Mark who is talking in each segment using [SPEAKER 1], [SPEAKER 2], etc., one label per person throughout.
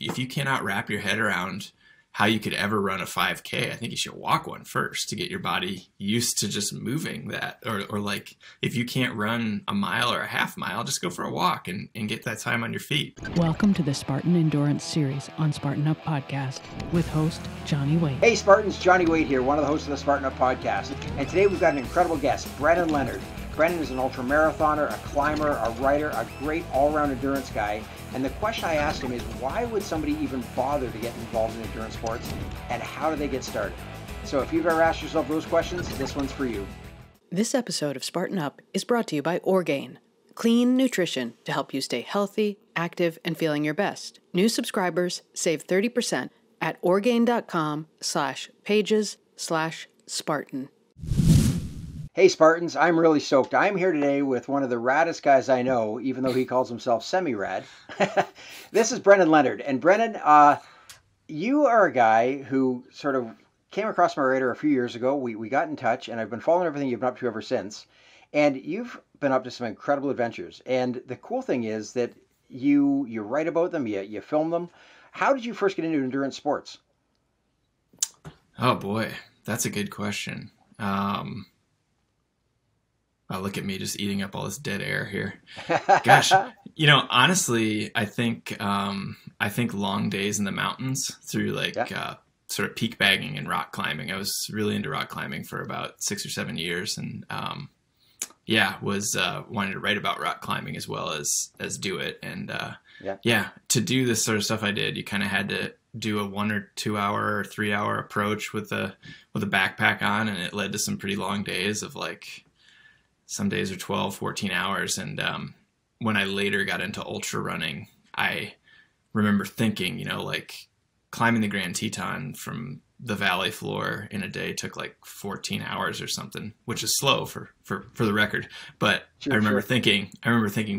[SPEAKER 1] if you cannot wrap your head around how you could ever run a 5K, I think you should walk one first to get your body used to just moving that. Or like if you can't run a mile or a half mile, just go for a walk and get that time on your feet.
[SPEAKER 2] Welcome to the Spartan Endurance Series on Spartan Up Podcast with host Johnny Waite.
[SPEAKER 3] Hey Spartans, Johnny Waite here, one of the hosts of the Spartan Up Podcast. And today we've got an incredible guest, Brendan Leonard. Brendan is an ultramarathoner, a climber, a writer, a great all-around endurance guy. And the question I asked him is, why would somebody even bother to get involved in endurance sports, and how do they get started? So if you've ever asked yourself those questions, this one's for you.
[SPEAKER 2] This episode of Spartan Up is brought to you by Orgain, clean nutrition to help you stay healthy, active, and feeling your best. New subscribers save 30% at orgain.com/pages/Spartan.
[SPEAKER 3] Hey Spartans, I'm really stoked. I'm here today with one of the raddest guys I know, even though he calls himself semi-rad. This is Brendan Leonard. And Brendan, you are a guy who sort of came across my radar a few years ago. We got in touch, and I've been following everything you've been up to ever since. And you've been up to some incredible adventures. And the cool thing is that you write about them, you film them. How did you first get into endurance sports?
[SPEAKER 1] Oh boy, that's a good question. Oh, look at me just eating up all this dead air here. Gosh, honestly, I think long days in the mountains through sort of peak bagging and rock climbing. I was really into rock climbing for about 6 or 7 years, and was wanting to write about rock climbing as well as do it. And to do this sort of stuff I did, you kind of had to do a 1 or 2 hour or 3 hour approach with a backpack on, and it led to some pretty long days of some days are 12, 14 hours. And when I later got into ultra running, I remember thinking, climbing the Grand Teton from the valley floor in a day took 14 hours or something, which is slow for the record. But I remember thinking,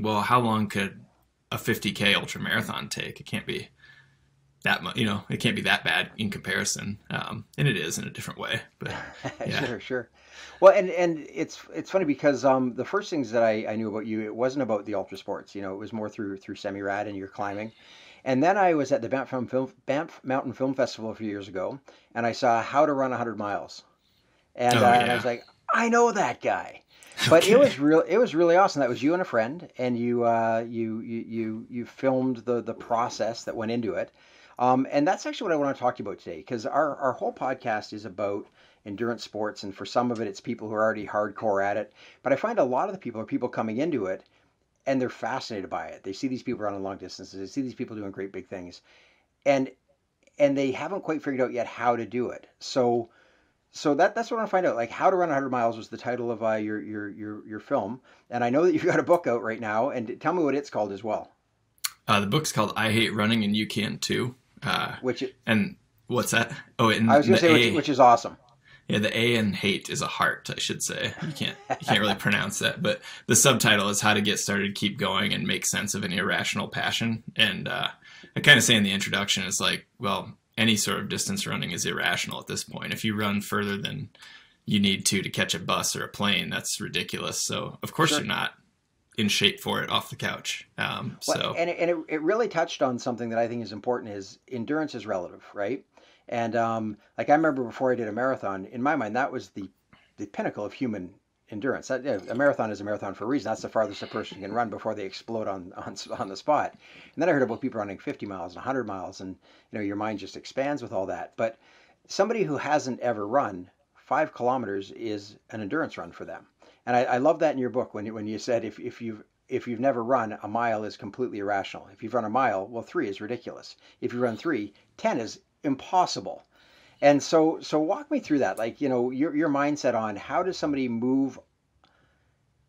[SPEAKER 1] well, how long could a 50K ultra marathon take? It can't be that much, it can't be that bad in comparison. And it is in a different way, but yeah.
[SPEAKER 3] Sure. Well, and it's funny because the first things that I knew about you, it wasn't about the ultra sports. It was more through semi-rad and your climbing. And then I was at the Banff Mountain Film Festival a few years ago, and I saw How to Run 100 Miles. And, and I was like, I know that guy. But okay. It was really awesome. That was you and a friend, and you filmed the process that went into it. And that's actually what I want to talk to you about today, because our whole podcast is about endurance sports, and for some of it, it's people who are already hardcore at it. But I find a lot of the people are people coming into it, and they're fascinated by it. They see these people running long distances. They see these people doing great big things, and they haven't quite figured out yet how to do it. So that's what I want to find out. How to Run 100 Miles was the title of your film, and I know that you've got a book out right now. And tell me what it's called as well.
[SPEAKER 1] The book's called I Hate Running and You Can Too. And what's that? Oh, and
[SPEAKER 3] I was going to say, which is awesome.
[SPEAKER 1] Yeah, the A in hate is a heart, I should say. You can't really pronounce that. But the subtitle is How to Get Started, Keep Going, and Make Sense of an Irrational Passion. And I kind of say in the introduction, it's any sort of distance running is irrational at this point. If you run further than you need to catch a bus or a plane, that's ridiculous. So, of course, You're not in shape for it off the couch. And
[SPEAKER 3] it really touched on something that I think is important, is endurance is relative, right? And I remember before I did a marathon, in my mind, that was the pinnacle of human endurance. A marathon is a marathon for a reason. That's the farthest a person can run before they explode on the spot. And then I heard about people running 50 miles and 100 miles, and your mind just expands with all that. But somebody who hasn't ever run 5 kilometers is an endurance run for them. And I love that in your book when you said if you've never run, a mile is completely irrational. If you've run a mile, well, 3 is ridiculous. If you run 3, 10 is impossible. And so walk me through that, your mindset on how does somebody move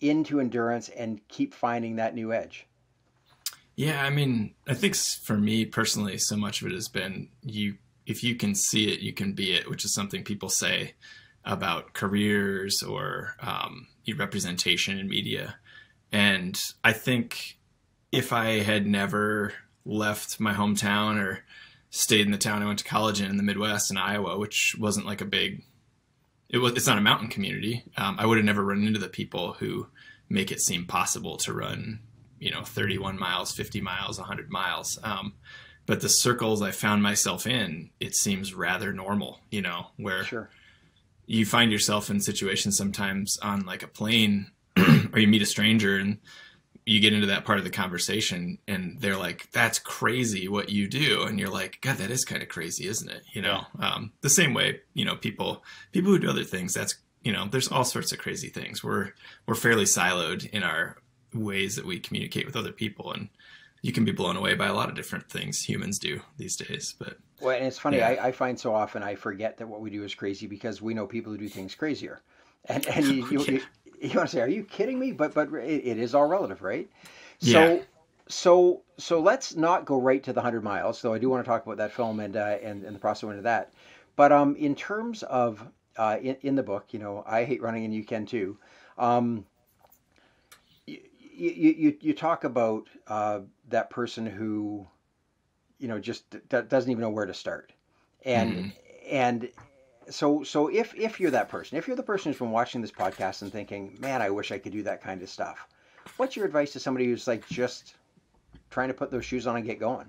[SPEAKER 3] into endurance and keep finding that new edge?
[SPEAKER 1] Yeah, I think for me personally, so much of it has been if you can see it, you can be it, which is something people say about careers or representation in media. And I think if I had never left my hometown or stayed in the town I went to college in the Midwest in Iowa, which wasn't it's not a mountain community. I would have never run into the people who make it seem possible to run, 31 miles, 50 miles, 100 miles. but the circles I found myself in, it seems rather normal, you know, where
[SPEAKER 3] Sure.
[SPEAKER 1] you find yourself in situations sometimes on like a plane or you meet a stranger and you get into that part of the conversation and they're like, that's crazy what you do. And you're like, God, that is kind of crazy, isn't it? You know, the same way, you know, people who do other things, that's, you know, there's all sorts of crazy things. We're fairly siloed in our ways that we communicate with other people. And you can be blown away by a lot of different things humans do these days. But
[SPEAKER 3] well, and it's funny, yeah. I find so often I forget that what we do is crazy because we know people who do things crazier. And you want to say, are you kidding me? But it is all relative, right?
[SPEAKER 1] Yeah.
[SPEAKER 3] So let's not go right to the 100 miles, though I do want to talk about that film and the process into that. But in terms of in the book, you know, I hate running and you can too. You talk about that person who, you know, just doesn't even know where to start, and so if you're that person, if you're the person who's been watching this podcast and thinking, man, I wish I could do that kind of stuff, what's your advice to somebody who's like just trying to put those shoes on and get going?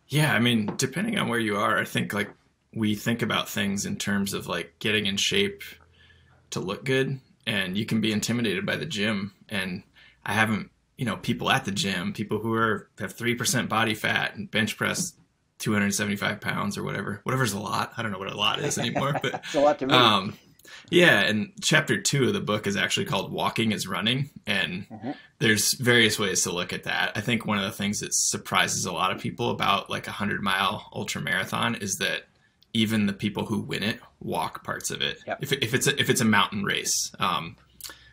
[SPEAKER 1] Yeah, I mean, depending on where you are, I think like we think about things in terms of like getting in shape to look good, and you can be intimidated by the gym. And I haven't, you know, people at the gym, people who have 3% body fat and bench press 275 pounds or whatever's a lot. I don't know what a lot is anymore, but
[SPEAKER 3] it's a lot to me.
[SPEAKER 1] Yeah. And chapter 2 of the book is actually called Walking is Running. And there's various ways to look at that. I think one of the things that surprises a lot of people about like 100-mile ultra marathon is that even the people who win it walk parts of it.
[SPEAKER 3] Yep.
[SPEAKER 1] If it's a mountain race,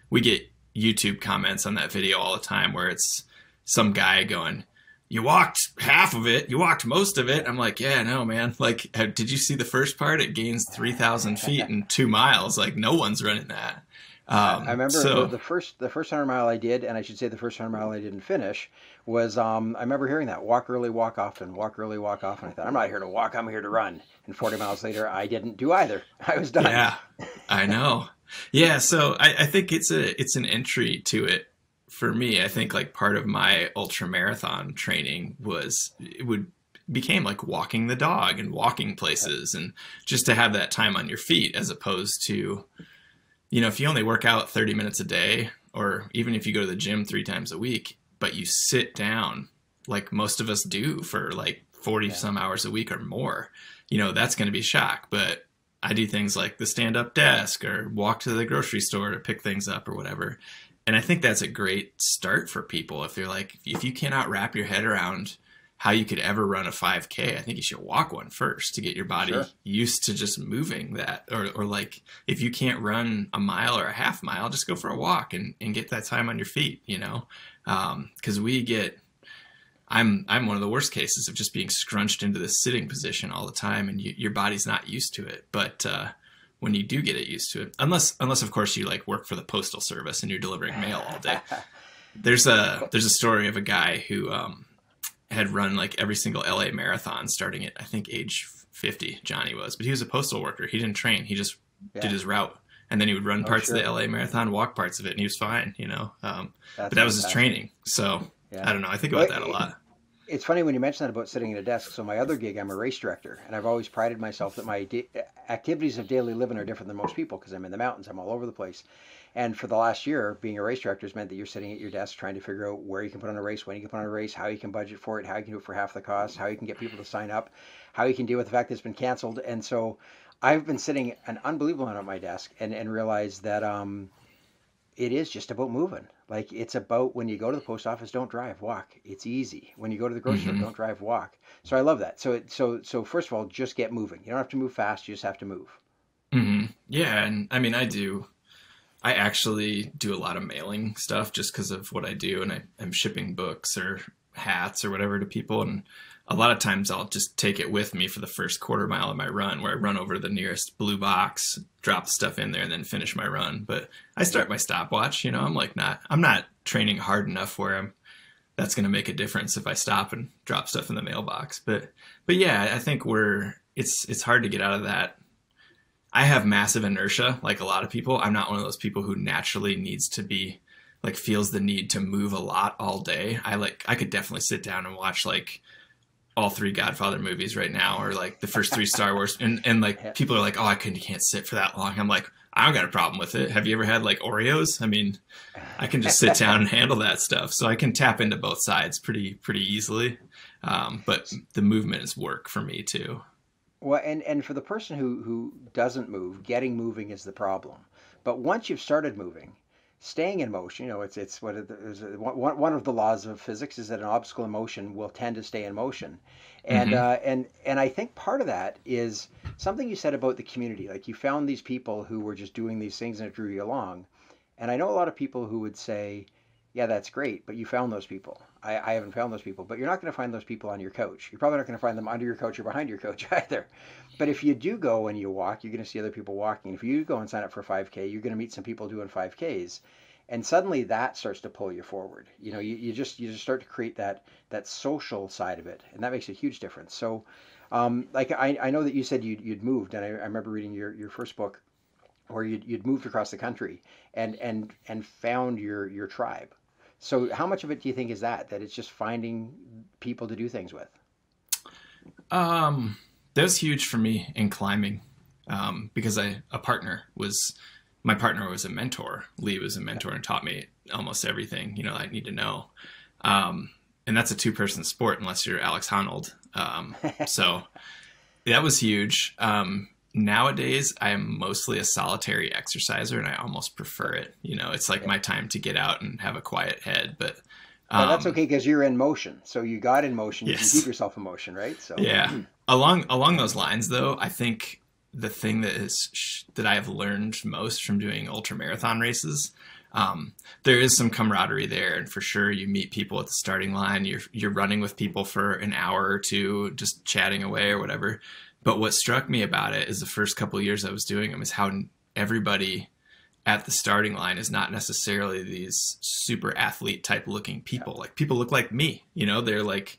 [SPEAKER 1] we get YouTube comments on that video all the time where it's some guy going, you walked half of it, you walked most of it. I'm like, yeah, no, man. Like, did you see the first part? It gains 3,000 feet in 2 miles. Like, no one's running that.
[SPEAKER 3] I remember the first 100 mile I did, and I should say the first 100 mile I didn't finish, was I remember hearing that, walk early, walk often, walk early, walk often. I thought, I'm not here to walk, I'm here to run. And 40 miles later, I didn't do either. I was done.
[SPEAKER 1] Yeah, I know. Yeah, so I think it's an entry to it for me. I think like part of my ultra marathon training became like walking the dog and walking places and just to have that time on your feet, as opposed to, you know, if you only work out 30 minutes a day, or even if you go to the gym 3 times a week, but you sit down like most of us do for like 40 some hours a week or more, you know, that's going to be shock. But I do things like the stand-up desk or walk to the grocery store to pick things up or whatever. And I think that's a great start for people. If you're like, if you cannot wrap your head around how you could ever run a 5K, I think you should walk one first to get your body used to just moving that. Or like, if you can't run a mile or a half mile, just go for a walk and get that time on your feet, you know? Because I'm one of the worst cases of just being scrunched into this sitting position all the time, and your body's not used to it. But when you do get it used to it, unless of course you like work for the postal service and you're delivering mail all day. There's a story of a guy who had run like every single LA marathon starting at I think age 50. Johnny was, but he was a postal worker. He didn't train. He just did his route. And then he would run parts of the LA marathon, walk parts of it, and he was fine, you know. But that was his training. So I don't know. I think about that a lot.
[SPEAKER 3] It's funny when you mention that about sitting at a desk. So my other gig, I'm a race director, and I've always prided myself that my activities of daily living are different than most people because I'm in the mountains. I'm all over the place. And for the last year, being a race director has meant that you're sitting at your desk trying to figure out where you can put on a race, when you can put on a race, how you can budget for it, how you can do it for half the cost, how you can get people to sign up, how you can deal with the fact that it's been canceled. And so I've been sitting an unbelievable amount at my desk and realized that it is just about moving. Like, it's about when you go to the post office, don't drive, walk. It's easy. When you go to the grocery store, don't drive, walk. So I love that. So first of all, just get moving. You don't have to move fast. You just have to move.
[SPEAKER 1] Yeah. And I mean, I actually do a lot of mailing stuff just because of what I do. And I'm shipping books or hats or whatever to people. And a lot of times I'll just take it with me for the first quarter mile of my run, where I run over to the nearest blue box, drop the stuff in there, and then finish my run. But I start my stopwatch, you know, I'm not training hard enough where that's going to make a difference if I stop and drop stuff in the mailbox. But yeah, I think it's hard to get out of that. I have massive inertia, like a lot of people. I'm not one of those people who naturally needs to be like, feels the need to move a lot all day. I could definitely sit down and watch like all three Godfather movies right now, or like the first three Star Wars, and like
[SPEAKER 3] Yeah.
[SPEAKER 1] people are like, oh, you can't sit for that long. I'm like, I don't got a problem with it. Have you ever had like Oreos? I mean, I can just sit down and handle that stuff. So I can tap into both sides pretty easily. But the movement is work for me too.
[SPEAKER 3] Well, and for the person who doesn't move, getting moving is the problem. But once you've started moving, staying in motion, it's what one of the laws of physics is that an obstacle in motion will tend to stay in motion, and
[SPEAKER 1] Mm-hmm.
[SPEAKER 3] and I think part of that is something you said about the community. Like you found these people who were just doing these things and it drew you along. And I know a lot of people who would say, yeah, that's great, but you found those people. I haven't found those people, but you're not going to find those people on your coach. You're probably not going to find them under your coach or behind your coach either. But if you do go and you walk, you're going to see other people walking. If you go and sign up for 5K, you're going to meet some people doing 5Ks. And suddenly that starts to pull you forward. You just start to create that social side of it, and that makes a huge difference. So, like I know that you said you'd moved, and I remember reading your first book where you'd moved across the country and found your tribe. So how much of it do you think is that it's just finding people to do things with?
[SPEAKER 1] That was huge for me in climbing, because my partner was a mentor. Lee was a mentor and taught me almost everything, I need to know. And that's a two-person sport unless you're Alex Honnold. So that was huge. Nowadays, I am mostly a solitary exerciser, and I almost prefer it. It's like my time to get out and have a quiet head. But
[SPEAKER 3] Well, that's okay because you're in motion. So you got in motion. You can
[SPEAKER 1] yes,
[SPEAKER 3] keep yourself in motion, right? So
[SPEAKER 1] yeah. Along those lines, though, I think the thing that I have learned most from doing ultra marathon races, there is some camaraderie there, and for sure, you meet people at the starting line. You're running with people for an hour or two, just chatting away or whatever. But what struck me about it is the first couple of years I was doing them is how everybody at the starting line is not necessarily these super athlete type looking people. Like people look like me, they're like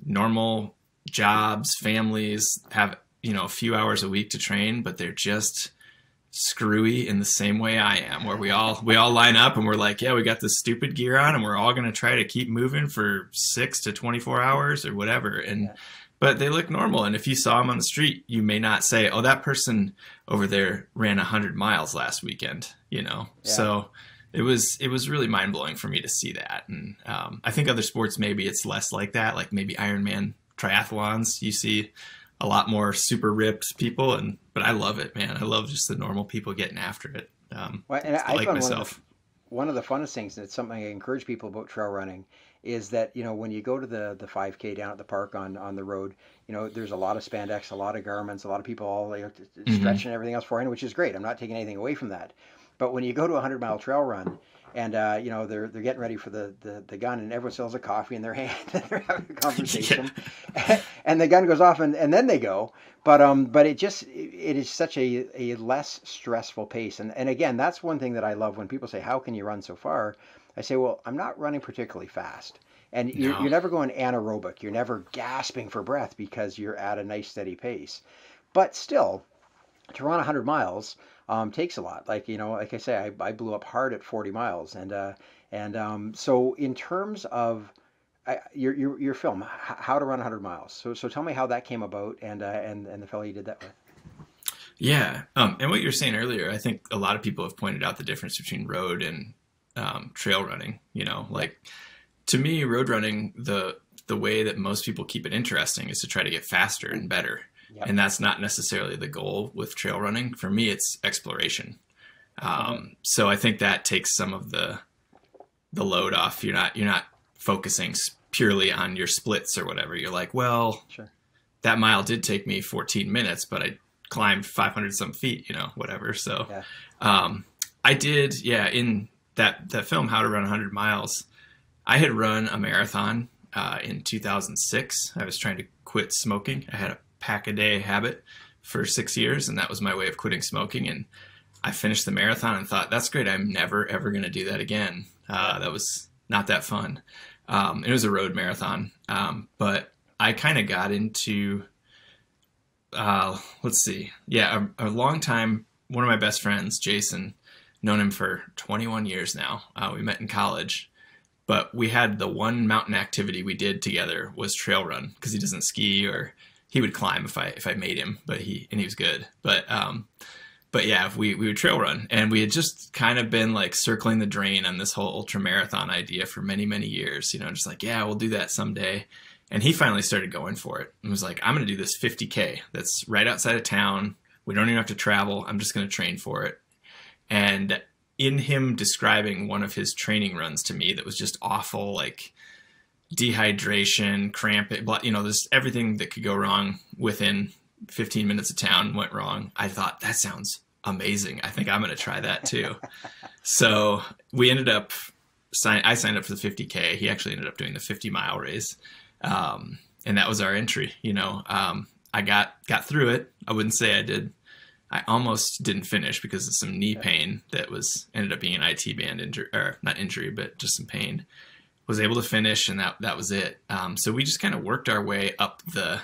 [SPEAKER 1] normal jobs, families, have, a few hours a week to train, but they're just screwy in the same way I am, where we all line up and we're like, yeah, we got this stupid gear on and we're all going to try to keep moving for 6 to 24 hours or whatever. And but they look normal. And if you saw them on the street, you may not say, oh, that person over there ran 100 miles last weekend, So it was really mind blowing for me to see that. And I think other sports, maybe it's less like that. Like maybe Ironman triathlons, you see a lot more super ripped people. But I love it, man. I love just the normal people getting after it.
[SPEAKER 3] Well, and
[SPEAKER 1] I like myself.
[SPEAKER 3] One of the funnest things, and it's something I encourage people about trail running, is that when you go to the 5K down at the park on the road, there's a lot of spandex, a lot of garments, a lot of people all stretching and everything else beforehand, which is great. I'm not taking anything away from that. But when you go to a 100-mile trail run and they're getting ready for the gun, and everyone sells a coffee in their hand and they're having a conversation, and the gun goes off and then they go. But it is such a less stressful pace. And again, that's one thing that I love when people say, how can you run so far? I say, well, I'm not running particularly fast. And you're never going anaerobic. You're never gasping for breath because you're at a nice steady pace. But still, to run 100 miles takes a lot. Like I say, I blew up hard at 40 miles. So in terms of your film, How to Run 100 Miles. So tell me how that came about and the fellow you did that with.
[SPEAKER 1] Yeah. And what you were saying earlier, I think a lot of people have pointed out the difference between road and trail running. Like to me, road running, the way that most people keep it interesting is to try to get faster and better. Yep. And that's not necessarily the goal with trail running. For me, it's exploration. So I think that takes some of the load off. You're not focusing purely on your splits or whatever. You're like, well,
[SPEAKER 3] sure,
[SPEAKER 1] that mile did take me 14 minutes, but I climbed 500 some feet, whatever. So I did, in that film, How to Run 100 Miles, I had run a marathon in 2006. I was trying to quit smoking. I had a pack a day habit for 6 years, and that was my way of quitting smoking. And I finished the marathon and thought, that's great. I'm never, ever going to do that again. That was not that fun. It was a road marathon. But I kind of got into, let's see. Yeah, a long time, one of my best friends, Jason, known him for 21 years now. We met in college. But we had the one mountain activity we did together was trail run, because he doesn't ski, or he would climb if I made him, but he was good. But yeah, we would trail run, and we had just kind of been like circling the drain on this whole ultra marathon idea for many, many years, you know, just like, yeah, we'll do that someday. And he finally started going for it and was like, I'm going to do this 50K. That's right outside of town. We don't even have to travel. I'm just going to train for it. And in him describing one of his training runs to me that was just awful, like dehydration, cramping, you know, there's everything that could go wrong within 15 minutes of town went wrong. I thought, that sounds amazing. I think I'm going to try that too. So we ended up, I signed up for the 50K. He actually ended up doing the 50-mile race. And that was our entry, you know. I got through it. I wouldn't say I did. I almost didn't finish because of some knee pain that ended up being an IT band injury, or not injury, but just some pain. Was able to finish, and that was it. So we just kind of worked our way up the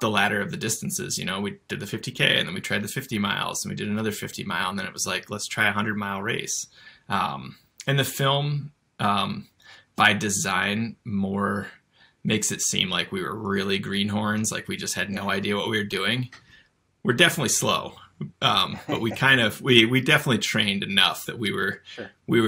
[SPEAKER 1] ladder of the distances. You know, we did the 50K, and then we tried the 50 miles, and we did another 50 mile, and then it was like, let's try a 100-mile race. And the film, by design, more makes it seem like we were really greenhorns, like we just had no idea what we were doing. We're definitely slow, but we definitely trained enough that we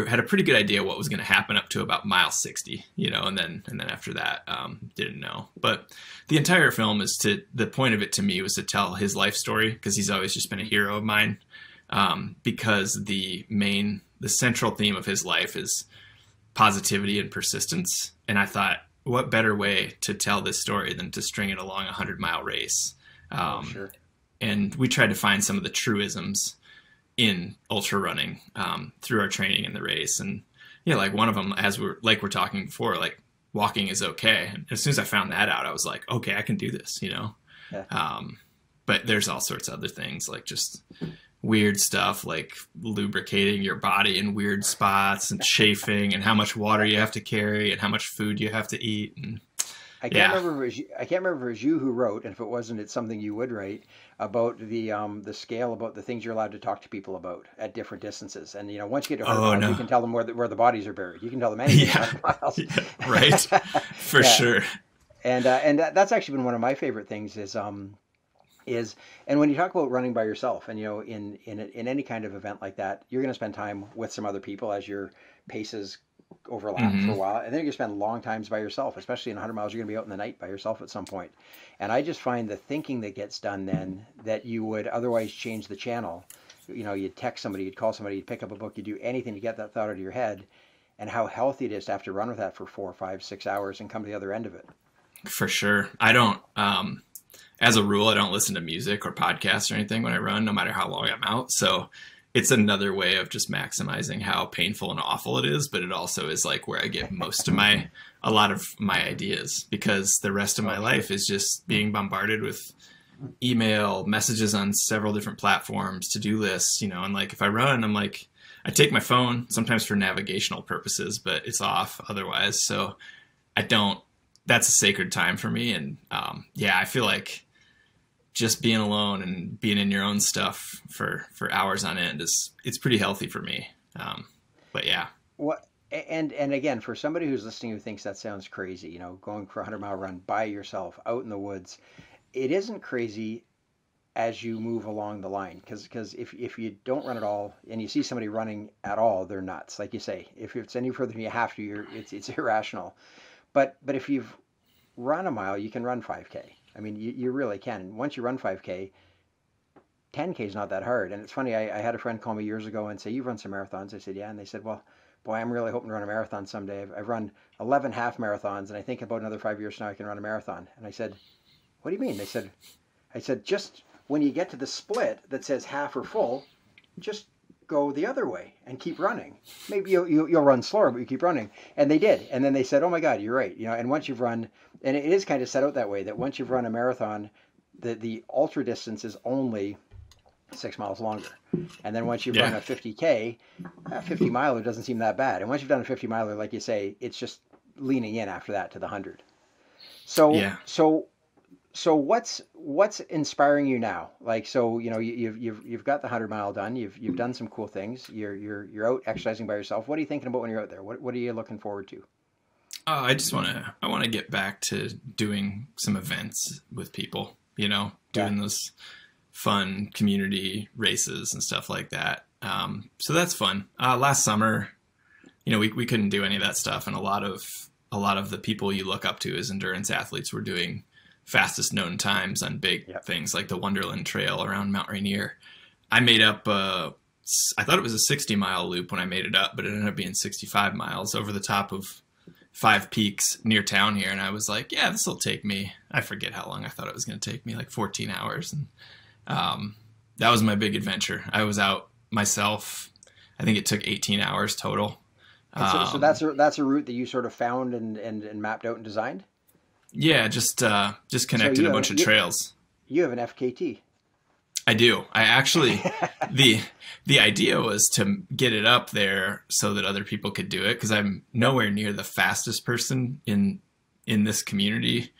[SPEAKER 1] had a pretty good idea what was going to happen up to about mile 60, you know, and then after that, didn't know. But the entire film the point of it to me was to tell his life story, because he's always just been a hero of mine. Because the central theme of his life is positivity and persistence. And I thought, what better way to tell this story than to string it along a 100-mile race? Sure. And we tried to find some of the truisms in ultra running through our training in the race. And yeah, like one of them, as we're talking before, like walking is okay. And as soon as I found that out, I was like, okay, I can do this, you know? Yeah. But there's all sorts of other things, like just weird stuff, like lubricating your body in weird spots and chafing, and how much water you have to carry and how much food you have to eat. And
[SPEAKER 3] I can't remember if it was you who wrote, and if it wasn't, it's something you would write about the scale, about the things you're allowed to talk to people about at different distances. And you know, once you get to 100 miles, you can tell them where the bodies are buried. You can tell them anything.
[SPEAKER 1] Yeah. Miles. Yeah, right. For sure.
[SPEAKER 3] And that's actually been one of my favorite things and when you talk about running by yourself, and you know, in any kind of event like that, you're going to spend time with some other people as your paces overlap for a while, and then you're going to spend long times by yourself. Especially in 100 miles, you're going to be out in the night by yourself at some point. And I just find the thinking that gets done then, that you would otherwise change the channel. You know, you'd text somebody, you'd call somebody, you'd pick up a book, you'd do anything to get that thought out of your head, and how healthy it is to have to run with that for 4, 5, 6 hours and come to the other end of it.
[SPEAKER 1] For sure. I don't, as a rule, I don't listen to music or podcasts or anything when I run, no matter how long I'm out. So it's another way of just maximizing how painful and awful it is. But it also is like where I get a lot of my ideas, because the rest of my life is just being bombarded with email, messages on several different platforms, to-do lists, you know. And like, if I run, I'm like, I take my phone sometimes for navigational purposes, but it's off otherwise. So that's a sacred time for me. And I feel like just being alone and being in your own stuff for hours on end it's pretty healthy for me. But yeah.
[SPEAKER 3] What, and again, for somebody who's listening who thinks that sounds crazy, you know, going for a 100-mile run by yourself out in the woods, it isn't crazy as you move along the line. Because if you don't run at all and you see somebody running at all, they're nuts. Like you say, if it's any further than you have to, it's irrational. But if you've run a mile, you can run 5K. I mean, you really can. Once you run 5K, 10K is not that hard. And it's funny, I had a friend call me years ago and say, you've run some marathons. I said, yeah. And they said, well, boy, I'm really hoping to run a marathon someday. I've run 11 half marathons, and I think about another 5 years from now I can run a marathon. And I said, what do you mean? I said, just when you get to the split that says half or full, just go the other way and keep running. Maybe you'll run slower, but you keep running. And they did. And then they said, oh my God, you're right. You know, and once you've run, and it is kind of set out that way, that once you've run a marathon, the ultra distance is only 6 miles longer. And then once you've run a 50K, a 50 miler doesn't seem that bad. And once you've done a 50 miler, like you say, it's just leaning in after that to the 100. So what's what's inspiring you now? Like, so, you've got the 100 mile done. You've done some cool things. You're out exercising by yourself. What are you thinking about when you're out there? What are you looking forward to?
[SPEAKER 1] I want to get back to doing some events with people, doing those fun community races and stuff like that. So that's fun. Last summer, we couldn't do any of that stuff. And a lot of the people you look up to as endurance athletes were doing fastest known times on big things like the Wonderland Trail around Mount Rainier. I made up, I thought it was a 60-mile loop when I made it up, but it ended up being 65 miles over the top of 5 peaks near town here. And I was like, yeah, this will take me, I forget how long I thought it was going to take me, like 14 hours. And that was my big adventure. I was out myself. I think it took 18 hours total.
[SPEAKER 3] So that's a route that you sort of found and mapped out and designed?
[SPEAKER 1] Yeah, just connected a bunch of trails.
[SPEAKER 3] You have an FKT.
[SPEAKER 1] I do. I actually, the idea was to get it up there so that other people could do it, because I'm nowhere near the fastest person in this community,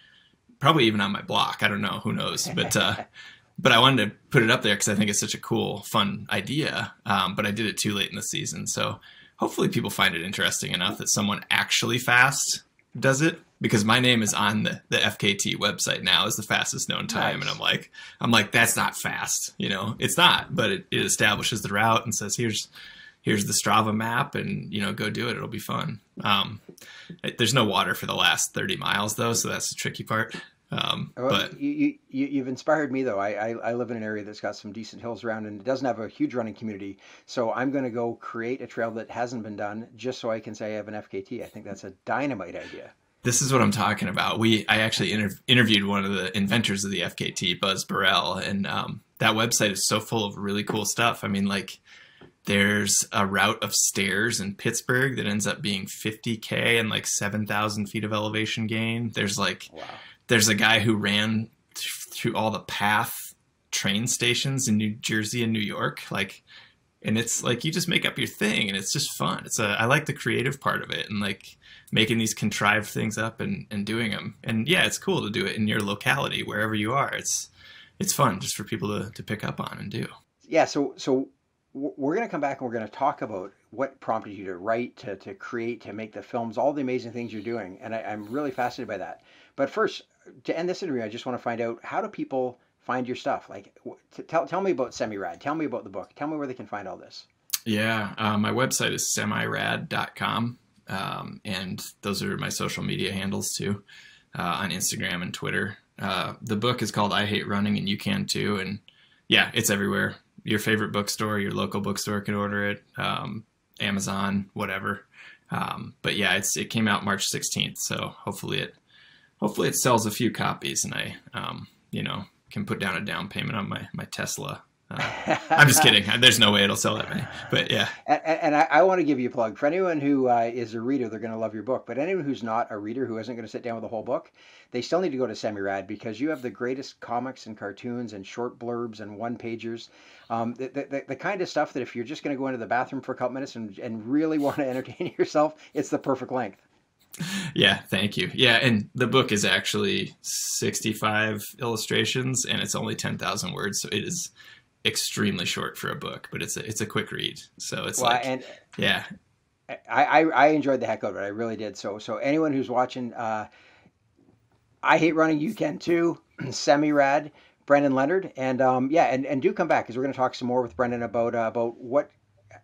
[SPEAKER 1] probably even on my block. I don't know, who knows, but I wanted to put it up there because I think it's such a cool, fun idea. But I did it too late in the season, so hopefully people find it interesting enough that someone actually fast does it, because my name is on the FKT website now as the fastest known time. Nice. And I'm like, that's not fast. It's not, but it establishes the route and says, here's the Strava map, and, go do it. It'll be fun. There's no water for the last 30 miles though. So that's the tricky part. But
[SPEAKER 3] you've inspired me though. I live in an area that's got some decent hills around, and it doesn't have a huge running community. So I'm going to go create a trail that hasn't been done just so I can say I have an FKT. I think that's a dynamite idea.
[SPEAKER 1] This is what I'm talking about. I actually interviewed one of the inventors of the FKT, Buzz Burrell, and that website is so full of really cool stuff. I mean, like, there's a route of stairs in Pittsburgh that ends up being 50K and like 7,000 feet of elevation gain. There's a guy who ran through all the PATH train stations in New Jersey and New York, and it's like you just make up your thing, and it's just fun. I like the creative part of it, and like making these contrived things up and doing them. And yeah, it's cool to do it in your locality, wherever you are. It's fun just for people to pick up on and do.
[SPEAKER 3] Yeah. So we're going to come back and we're going to talk about what prompted you to write, to create, to make the films, all the amazing things you're doing. And I'm really fascinated by that. But first, to end this interview, I just want to find out, how do people find your stuff? Like, tell me about Semirad. Tell me about the book. Tell me where they can find all this.
[SPEAKER 1] Yeah. My website is semirad.com. And those are my social media handles too, on Instagram and Twitter. The book is called I Hate Running and You Can Too. And yeah, it's everywhere. Your favorite bookstore, your local bookstore can order it. Amazon, whatever. But yeah, it came out March 16th. So hopefully it sells a few copies, and I, can put down a down payment on my Tesla. I'm just kidding. There's no way it'll sell that many, but yeah.
[SPEAKER 3] And I want to give you a plug for anyone who is a reader. They're going to love your book, but anyone who's not a reader, who isn't going to sit down with the whole book, they still need to go to Semirad, because you have the greatest comics and cartoons and short blurbs and one-pagers, the kind of stuff that if you're just going to go into the bathroom for a couple minutes and really want to entertain yourself, it's the perfect length.
[SPEAKER 1] Yeah, thank you. Yeah, and the book is actually 65 illustrations, and it's only 10,000 words, so it is extremely short for a book, but it's a quick read. So it's yeah.
[SPEAKER 3] I enjoyed the heck out of it. I really did. So anyone who's watching, I Hate Running, You Can Too, Semirad, Brendan Leonard, and and do come back, because we're going to talk some more with Brendan about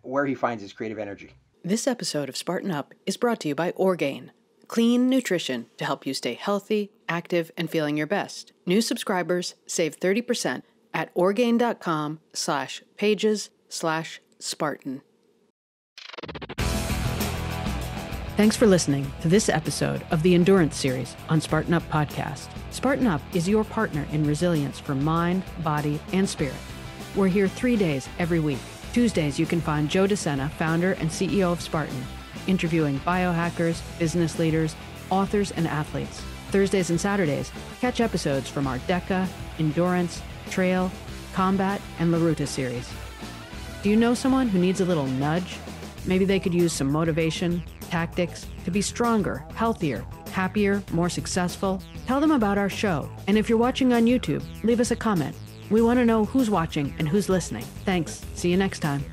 [SPEAKER 3] where he finds his creative energy.
[SPEAKER 2] This episode of Spartan Up is brought to you by Orgain. Clean nutrition to help you stay healthy, active, and feeling your best. New subscribers save 30% at orgain.com/pages/Spartan. Thanks for listening to this episode of the Endurance Series on Spartan Up Podcast. Spartan Up is your partner in resilience for mind, body, and spirit. We're here 3 days every week. Tuesdays, you can find Joe DeSena, founder and CEO of Spartan, interviewing biohackers, business leaders, authors, and athletes. Thursdays and Saturdays, catch episodes from our DECA, Endurance, Trail, Combat, and La Ruta series. Do you know someone who needs a little nudge? Maybe they could use some motivation, tactics to be stronger, healthier, happier, more successful? Tell them about our show. And if you're watching on YouTube, leave us a comment. We want to know who's watching and who's listening. Thanks. See you next time.